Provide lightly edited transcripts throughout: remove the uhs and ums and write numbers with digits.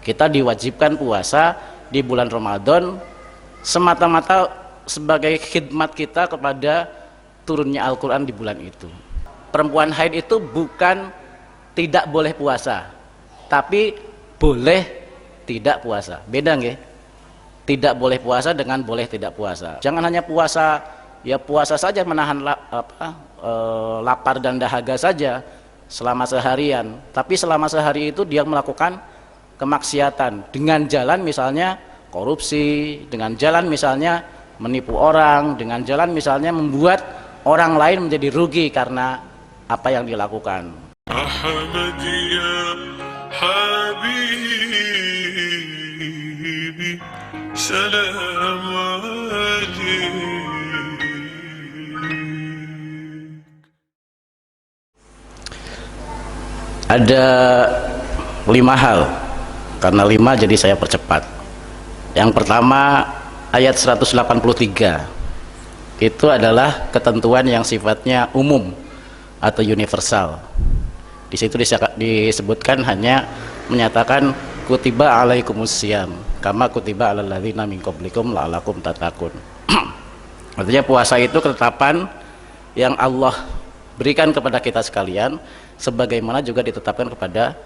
Kita diwajibkan puasa di bulan Ramadan semata-mata sebagai khidmat kita kepada turunnya Al-Quran di bulan itu. Perempuan haid itu bukan tidak boleh puasa, tapi boleh tidak puasa. Beda nggih? Tidak boleh puasa dengan boleh tidak puasa. Jangan hanya puasa, ya puasa saja menahan lapar dan dahaga saja selama seharian, tapi selama sehari itu dia melakukan kemaksiatan dengan jalan misalnya korupsi, dengan jalan misalnya menipu orang, dengan jalan misalnya membuat orang lain menjadi rugi karena apa yang dilakukan. Ada 5 hal, karena 5 jadi saya percepat. Yang pertama, ayat 183 itu adalah ketentuan yang sifatnya umum atau universal. Di situ disebutkan hanya menyatakan kutiba alaikumusiyam kama kutiba alal ladzina min qablikum la'allakum tattaqun. Artinya puasa itu ketetapan yang Allah berikan kepada kita sekalian, sebagaimana juga ditetapkan kepada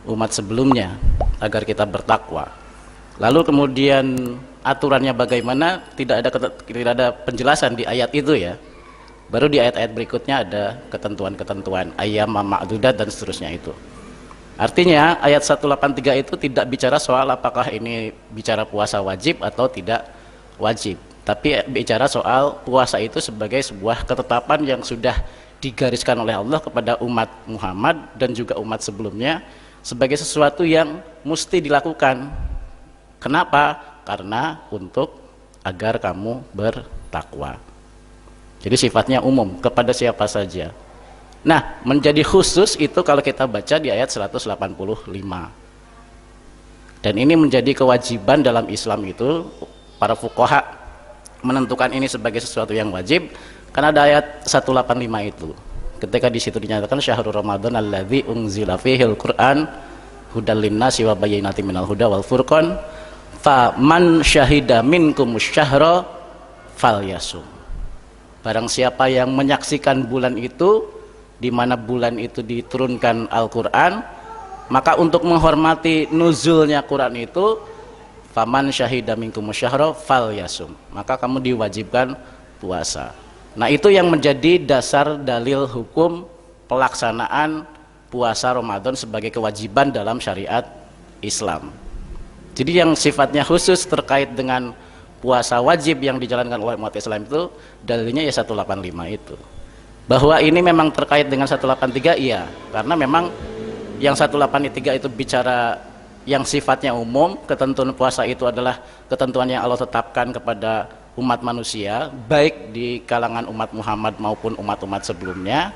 umat sebelumnya agar kita bertakwa. Lalu kemudian aturannya bagaimana, tidak ada penjelasan di ayat itu ya. Baru di ayat-ayat berikutnya ada ketentuan-ketentuan ayyam ma'dudat dan seterusnya itu. Artinya ayat 183 itu tidak bicara soal apakah ini bicara puasa wajib atau tidak wajib, tapi bicara soal puasa itu sebagai sebuah ketetapan yang sudah digariskan oleh Allah kepada umat Muhammad dan juga umat sebelumnya sebagai sesuatu yang mesti dilakukan. Kenapa? Karena untuk agar kamu bertakwa. Jadi sifatnya umum kepada siapa saja. Nah, menjadi khusus itu kalau kita baca di ayat 185. Dan ini menjadi kewajiban dalam Islam itu, para fuqaha menentukan ini sebagai sesuatu yang wajib karena ada ayat 185 itu. Ketika di situ dinyatakan syahrul ramadan alladzi unzila fihil Qur'an hudal linnasi wa bayyinatin minal huda wal furqan faman syahida minkumus syahra falyasum. Barang siapa yang menyaksikan bulan itu, di mana bulan itu diturunkan Al-Qur'an, maka untuk menghormati nuzulnya Quran itu, faman syahida minkumus syahra falyasum, maka kamu diwajibkan puasa. Nah, itu yang menjadi dasar dalil hukum pelaksanaan puasa Ramadan sebagai kewajiban dalam syariat Islam. Jadi yang sifatnya khusus terkait dengan puasa wajib yang dijalankan oleh umat Islam itu dalilnya ya 185 itu. Bahwa ini memang terkait dengan 183, iya, karena memang yang 183 itu bicara yang sifatnya umum, ketentuan puasa itu adalah ketentuan yang Allah tetapkan kepada umat manusia, baik di kalangan umat Muhammad maupun umat-umat sebelumnya.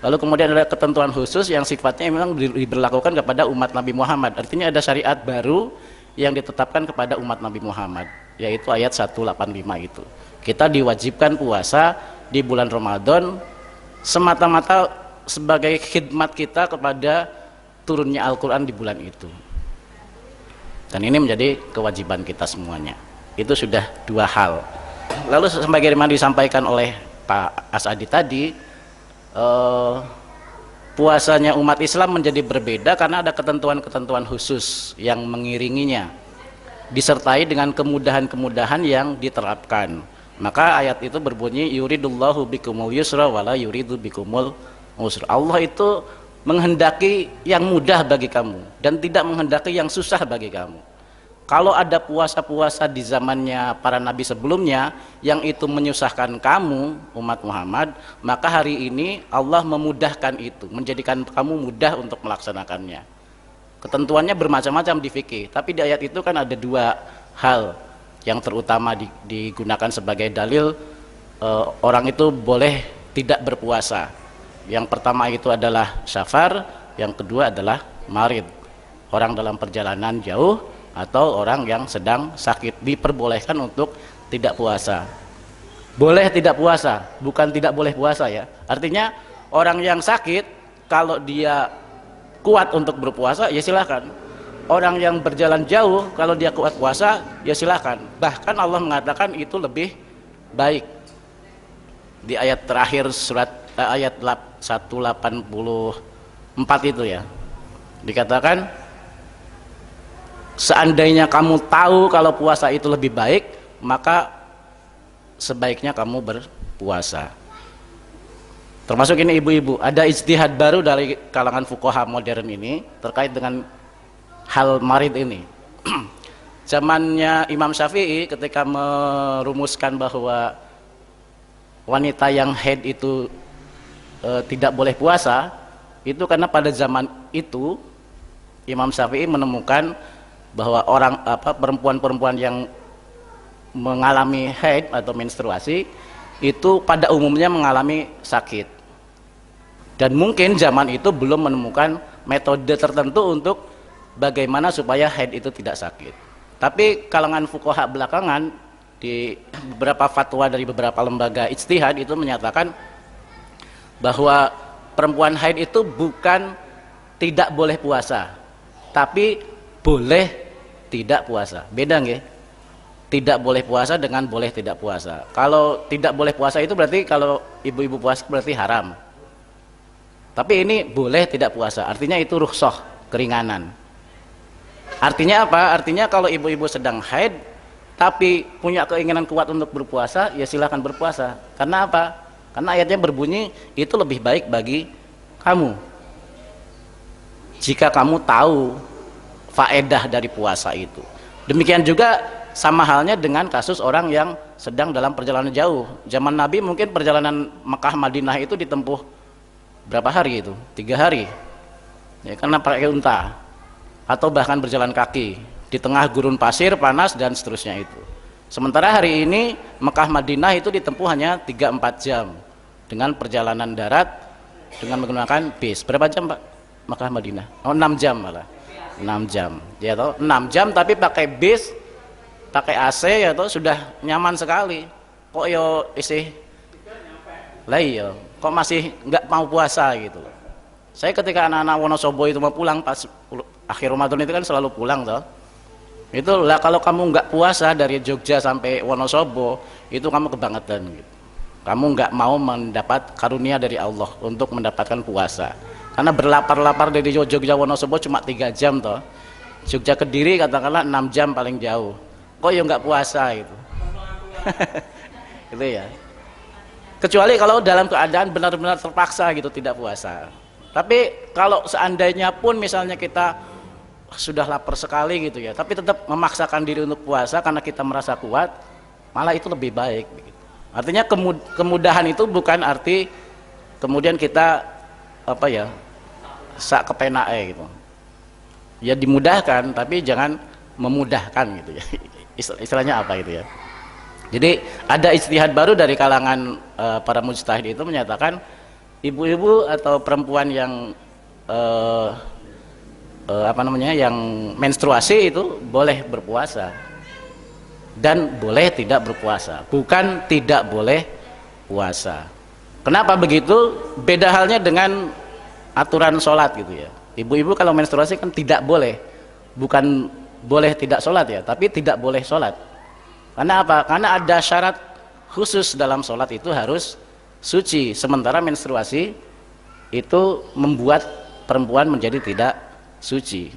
Lalu kemudian ada ketentuan khusus yang sifatnya memang diberlakukan kepada umat Nabi Muhammad. Artinya ada syariat baru yang ditetapkan kepada umat Nabi Muhammad, yaitu ayat 185 itu. Kita diwajibkan puasa di bulan Ramadan semata-mata sebagai khidmat kita kepada turunnya Al-Quran di bulan itu. Dan ini menjadi kewajiban kita semuanya. Itu sudah 2 hal. Lalu sebagaimana disampaikan oleh Pak Asadi tadi, puasanya umat Islam menjadi berbeda karena ada ketentuan-ketentuan khusus yang mengiringinya, disertai dengan kemudahan-kemudahan yang diterapkan. Maka ayat itu berbunyi yuridullahu bikumul yusra wala yuridu bikumul usra. Allah itu menghendaki yang mudah bagi kamu dan tidak menghendaki yang susah bagi kamu. Kalau ada puasa-puasa di zamannya para nabi sebelumnya yang itu menyusahkan kamu umat Muhammad, maka hari ini Allah memudahkan itu, menjadikan kamu mudah untuk melaksanakannya. Ketentuannya bermacam-macam di fikih, tapi di ayat itu kan ada 2 hal yang terutama digunakan sebagai dalil orang itu boleh tidak berpuasa. Yang pertama itu adalah safar, yang kedua adalah marid, orang dalam perjalanan jauh atau orang yang sedang sakit, diperbolehkan untuk tidak puasa. Boleh tidak puasa, bukan tidak boleh puasa ya. Artinya orang yang sakit kalau dia kuat untuk berpuasa ya silahkan. orang yang berjalan jauh kalau dia kuat puasa ya silakan, bahkan Allah mengatakan itu lebih baik di ayat terakhir surat ayat 184 itu ya, dikatakan seandainya kamu tahu kalau puasa itu lebih baik maka sebaiknya kamu berpuasa. Termasuk ini ibu-ibu, ada ijtihad baru dari kalangan fuqaha modern ini terkait dengan hal marid ini. Zamannya Imam Syafi'i ketika merumuskan bahwa wanita yang haid itu tidak boleh puasa, itu karena pada zaman itu Imam Syafi'i menemukan bahwa perempuan-perempuan yang mengalami haid atau menstruasi itu pada umumnya mengalami sakit, dan mungkin zaman itu belum menemukan metode tertentu untuk bagaimana supaya haid itu tidak sakit. Tapi kalangan fuqaha belakangan di beberapa fatwa dari beberapa lembaga ijtihad itu menyatakan bahwa perempuan haid itu bukan tidak boleh puasa, tapi boleh tidak puasa. Beda nggih? Tidak boleh puasa dengan boleh tidak puasa. Kalau tidak boleh puasa itu berarti kalau ibu-ibu puasa berarti haram. Tapi ini boleh tidak puasa, artinya itu rukhsah, keringanan. Artinya apa? Artinya kalau ibu-ibu sedang haid tapi punya keinginan kuat untuk berpuasa, ya silakan berpuasa. Karena apa? Karena ayatnya berbunyi itu lebih baik bagi kamu jika kamu tahu faedah dari puasa itu. Demikian juga sama halnya dengan kasus orang yang sedang dalam perjalanan jauh. Zaman Nabi mungkin perjalanan Mekah Madinah itu ditempuh berapa hari itu? 3 hari ya, karena pakai unta atau bahkan berjalan kaki di tengah gurun pasir panas dan seterusnya itu. Sementara hari ini Mekah Madinah itu ditempuh hanya 3-4 jam dengan perjalanan darat dengan menggunakan bis. Berapa jam Pak? Mekah Madinah? Oh 6 jam malah, 6 jam ya toh, 6 jam tapi pakai bis, pakai AC ya toh, sudah nyaman sekali. Kok yo isi lah iya, kok masih nggak mau puasa gitu. Saya ketika anak-anak Wonosobo itu mau pulang pas akhir Ramadan itu kan selalu pulang toh. Itu lah, kalau kamu nggak puasa dari Jogja sampai Wonosobo itu kamu kebangetan gitu. Kamu nggak mau mendapat karunia dari Allah untuk mendapatkan puasa. Karena berlapar-lapar dari Jogja Wonosobo cuma 3 jam toh. Jogja Kediri katakanlah 6 jam paling jauh. Kok ya nggak puasa gitu. Gitu ya. Kecuali kalau dalam keadaan benar-benar terpaksa gitu tidak puasa. Tapi kalau seandainya pun misalnya kita sudah lapar sekali gitu ya, tapi tetap memaksakan diri untuk puasa karena kita merasa kuat, malah itu lebih baik gitu. Artinya kemudahan itu bukan arti kemudian kita apa ya sak kepenae gitu ya, dimudahkan tapi jangan memudahkan gitu ya. Istilahnya apa gitu ya. Jadi ada ijtihad baru dari kalangan para mujtahid itu menyatakan ibu-ibu atau perempuan yang yang menstruasi itu boleh berpuasa dan boleh tidak berpuasa, bukan tidak boleh puasa. Kenapa begitu? Beda halnya dengan aturan sholat gitu ya. Ibu-ibu kalau menstruasi kan tidak boleh, bukan boleh tidak sholat ya, tapi tidak boleh sholat. Karena apa? Karena ada syarat khusus dalam sholat itu harus suci, sementara menstruasi itu membuat perempuan menjadi tidak suci.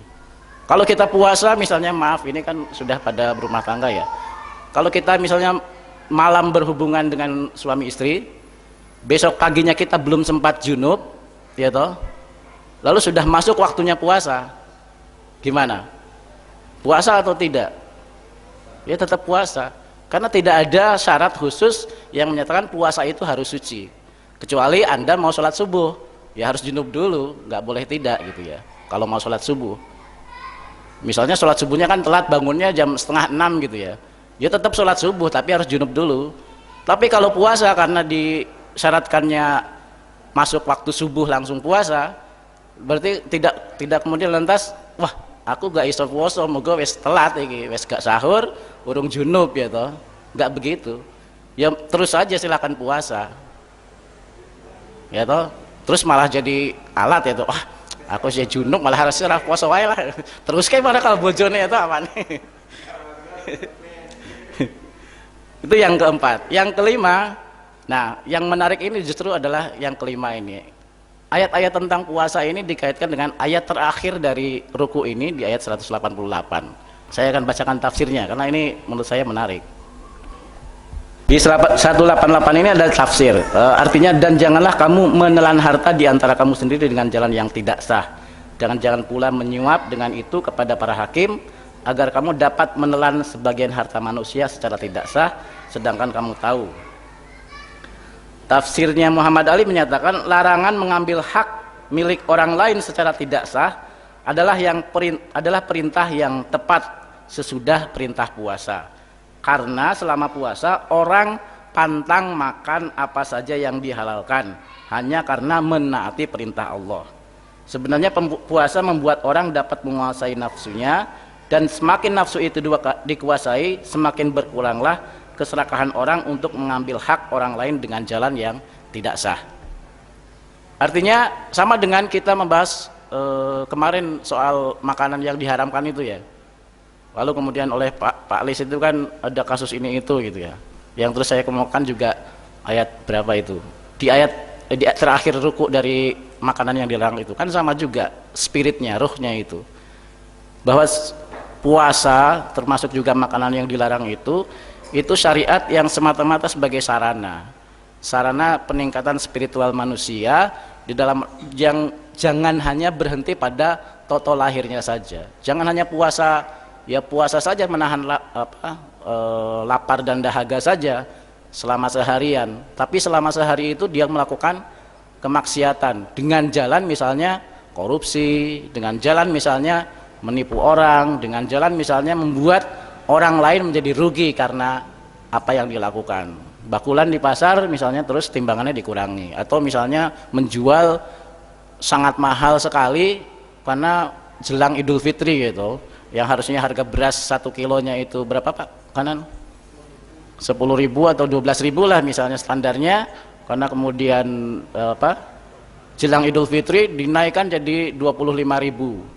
Kalau kita puasa misalnya, maaf ini kan sudah pada berumah tangga ya, kalau kita misalnya malam berhubungan dengan suami istri, besok paginya kita belum sempat junub ya toh, lalu sudah masuk waktunya puasa, gimana? Puasa atau tidak? Ya tetap puasa, karena tidak ada syarat khusus yang menyatakan puasa itu harus suci. Kecuali Anda mau sholat subuh, ya harus junub dulu, nggak boleh tidak gitu ya. Kalau mau sholat subuh, misalnya sholat subuhnya kan telat bangunnya jam 5:30 gitu ya, ya tetap sholat subuh tapi harus junub dulu. Tapi kalau puasa karena disyaratkannya masuk waktu subuh langsung puasa, berarti tidak kemudian lantas wah aku gak iso puasa, moga wis telat iki, wis gak sahur, urung junub ya toh. Gak begitu. Ya terus saja silakan puasa. Ya toh. Terus malah jadi alat ya toh. Wah, Aku sih junub malah harus serah poso wae lah. Terus kayak mana kalau bojone itu apa nih? Itu yang keempat. Yang kelima, nah yang menarik ini justru adalah yang kelima ini. Ayat-ayat tentang puasa ini dikaitkan dengan ayat terakhir dari ruku ini di ayat 188. Saya akan bacakan tafsirnya karena ini menurut saya menarik. Di 188 ini ada tafsir, artinya dan janganlah kamu menelan harta di antara kamu sendiri dengan jalan yang tidak sah. Jangan pula menyuap dengan itu kepada para hakim agar kamu dapat menelan sebagian harta manusia secara tidak sah, sedangkan kamu tahu. Tafsirnya Muhammad Ali menyatakan larangan mengambil hak milik orang lain secara tidak sah adalah perintah yang tepat sesudah perintah puasa. Karena selama puasa orang pantang makan apa saja yang dihalalkan hanya karena menaati perintah Allah. Sebenarnya puasa membuat orang dapat menguasai nafsunya, dan semakin nafsu itu dikuasai, semakin berkuranglah keserakahan orang untuk mengambil hak orang lain dengan jalan yang tidak sah. Artinya sama dengan kita membahas kemarin soal makanan yang diharamkan itu ya. Lalu kemudian oleh Pak Lis itu kan ada kasus ini itu gitu ya. Yang terus saya kemukakan juga ayat berapa itu? Di ayat terakhir ruku dari makanan yang dilarang itu kan sama juga spiritnya, ruhnya itu. Bahwa puasa termasuk juga makanan yang dilarang itu syariat yang semata-mata sebagai sarana peningkatan spiritual manusia di dalam yang jangan hanya berhenti pada toto lahirnya saja. Jangan hanya puasa saja menahan lapar dan dahaga saja selama seharian, tapi selama sehari itu dia melakukan kemaksiatan dengan jalan misalnya korupsi, dengan jalan misalnya menipu orang, dengan jalan misalnya membuat orang lain menjadi rugi karena apa yang dilakukan. Bakulan di pasar misalnya terus timbangannya dikurangi, atau misalnya menjual sangat mahal sekali karena jelang Idul Fitri gitu, yang harusnya harga beras 1 kilonya itu berapa Pak Kanan? 10.000 atau 12.000 lah misalnya standarnya, karena kemudian jelang Idul Fitri dinaikkan jadi 25.000.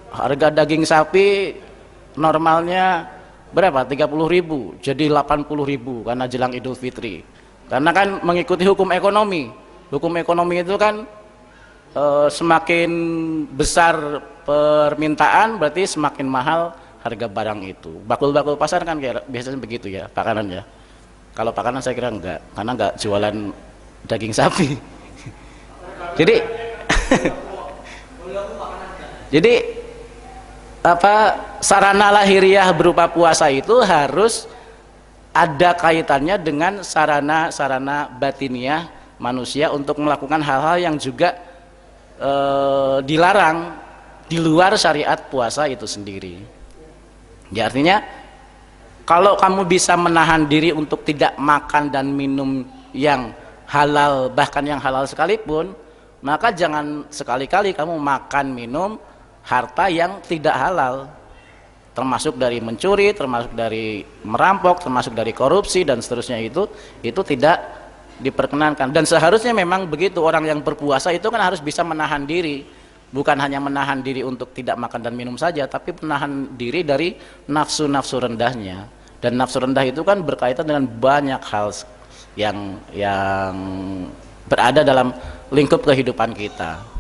Harga daging sapi normalnya berapa? 30.000 jadi 80.000 karena jelang Idul Fitri. Karena kan mengikuti hukum ekonomi. Hukum ekonomi itu kan semakin besar permintaan berarti semakin mahal harga barang itu. Bakul-bakul pasar kan kayak biasanya begitu ya, Pak Kanan ya. Kalau Pak Kanan saya kira enggak, karena enggak jualan daging sapi. Jadi sarana lahiriah berupa puasa itu harus ada kaitannya dengan sarana batiniah manusia untuk melakukan hal-hal yang juga dilarang di luar syariat puasa itu sendiri. Ya, artinya kalau kamu bisa menahan diri untuk tidak makan dan minum yang halal, bahkan yang halal sekalipun, maka jangan sekali-kali kamu makan minum harta yang tidak halal, termasuk dari mencuri, termasuk dari merampok, termasuk dari korupsi dan seterusnya. Itu tidak diperkenankan. Dan seharusnya memang begitu, orang yang berpuasa itu kan harus bisa menahan diri, bukan hanya menahan diri untuk tidak makan dan minum saja, tapi menahan diri dari nafsu-nafsu rendahnya. Dan nafsu rendah itu kan berkaitan dengan banyak hal yang berada dalam lingkup kehidupan kita.